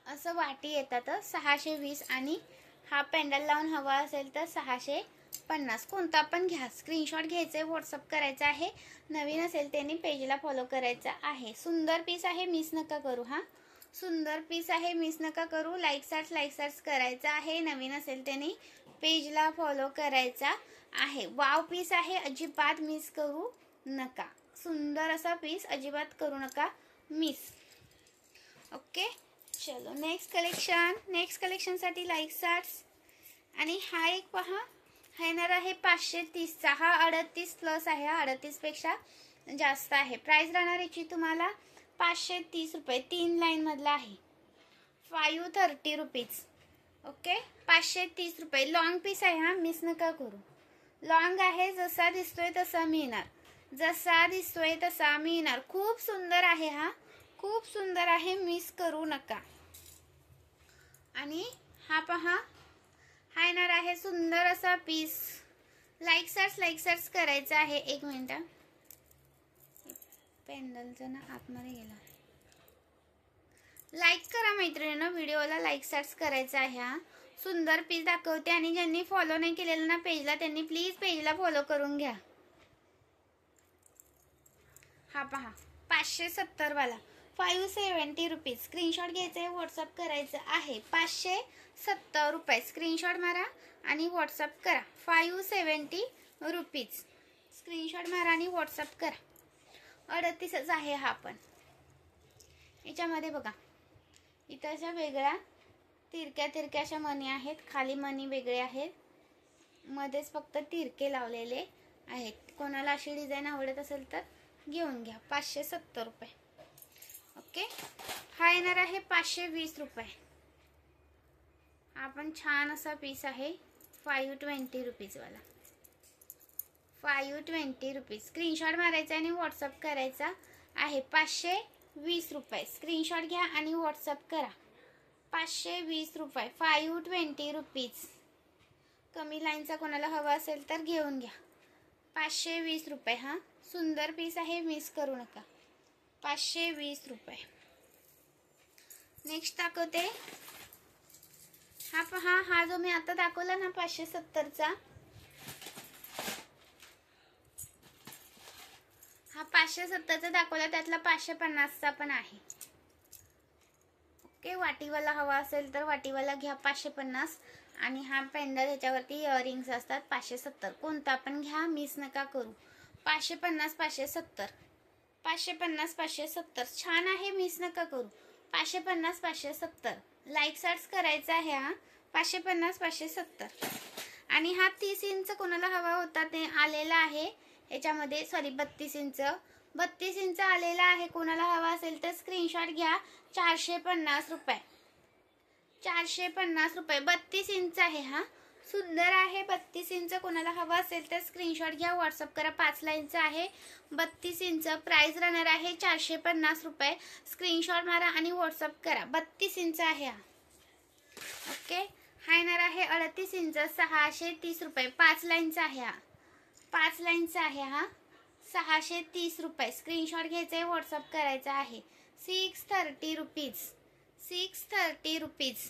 असं वाटी येतात 620 आणि हा पेंडल लावून हवा असेल तर 650 कोणता पण घ्या. स्क्रीनशॉट घ्यायचे, व्हॉट्सअप करायचं आहे. नवीन असेल त्यांनी पेजला फॉलो करायचं आहे. सुंदर पीस आहे, मिस नका करू. हा सुंदर पीस आहे, मिस नका करू. लाईक सार्ट्स करायचं आहे. नवीन असेल त्यांनी पेजला फॉलो करायचा आहे. वाव पीस आहे, अजिबात मिस करू नका. सुंदर असा पीस अजिबात करू नका मिस. ओके, चलो नेक्स्ट कलेक्शनसाठी लाईक सार्ट्स. आणि हा एक पहा, हा येणार आहे 530चा. हा 38 प्लस आहे. हा 38 पेक्षा जास्त आहे. प्राइस राहणार याची तुम्हाला 530 रुपये. 3 लाईन मधला आहे. 530 रुपीज. ओके, 530 रुपये. लॉंग पीस आहे हा, मिस नका करू. लॉंग आहे, जसा दिसतोय तसा मिळणार. खूप सुंदर आहे हा, खूप सुंदर आहे, मिस करू नका. आणि हा पहा, हा येणार आहे सुंदर असा पीस. लाईक सार्ट्स करायचा आहे. 1 मिनिट, पेंडलचा ना आतमध्ये गेला. लाईक करा मैत्रिणींनो, व्हिडिओला लाईक सार्ट्स करायचा आहे. हा सुंदर पीस दाखवते आणि ज्यांनी फॉलो नाही केलेलं ना पेजला, त्यांनी प्लीज पेजला फॉलो करून घ्या. हा पहा 570 वाला 570 रुपीज. स्क्रीनशॉट घ्यायचा आहे, व्हॉट्सअप करायचं आहे. 570 रुपये. स्क्रीनशॉट मारा आणि व्हॉट्सअप करा. 570 रुपीज. स्क्रीनशॉट मारा आणि व्हॉट्सअप करा. 38च आहे हा पण. याच्यामध्ये बघा, इथं अशा वेगळ्या तिरक्या अशा मणी आहेत. खाली मणी वेगळे आहेत, मध्येच फक्त तिरके लावलेले आहेत. कोणाला अशी डिझाईन आवडत असेल तर घेऊन घ्या. 570 रुपये. ओके, हा येणार आहे 520 रुपये. हा पण छान असा पीस आहे. 520 रुपीज वाला. 520 रुपीज. स्क्रीनशॉट मारायचा आणि व्हॉट्सअप करायचा आहे. 520 रुपये. स्क्रीनशॉट घ्या आणि व्हॉट्सअप करा. 520 रुपये. 520 रुपीज. कमी लाईनचा कोणाला हवा असेल तर घेऊन घ्या. 520 रुपये. हा सुंदर पीस आहे, मिस करू नका. 520 रुपये. नेक्स्ट दाखवते. हा पहा, हा जो मी आता दाखवला ना 570चा, हा 570चा दाखवला, त्यातला 550चा पण आहे. ओके, वाटीवाला हवा असेल तर वाटीवाला घ्या 550. आणि हा पेंडल, ह्याच्यावरती इयरिंग्स असतात. 570. कोणता पण घ्या, मिस नका करू. 550 570. 550 570. छान आहे, मिस नका करू. 550 570. लाईक सार्ट्स करायचा आहे. हा 550 570. आणि हा 30 इंच कोणाला हवा होता ते आलेला आहे याच्यामध्ये. Sorry, 32 inch. 32 इंच आलेला आहे. कोणाला हवा असेल तर स्क्रीनशॉट घ्या. 450 रुपये. 450 रुपये. 32 इंच आहे. हा सुंदर आहे. 32 इंच कोणाला हवा असेल तर स्क्रीनशॉट घ्या, व्हॉट्सअप करा. 5 लाईनचा आहे. 32 इंच. प्राइस राहणार आहे 450 रुपये. स्क्रीनशॉट मारा आणि व्हॉट्सअप करा. 32 इंच आहे हा. ओके, हा येणार आहे 38 इंच. 630 रुपये. 5 लाईनचा आहे हा. 5 लाईनचा आहे हा. 630 रुपये. स्क्रीनशॉट घ्यायचा आहे, व्हॉट्सअप करायचा आहे. 630 रुपीज. 630 रुपीज.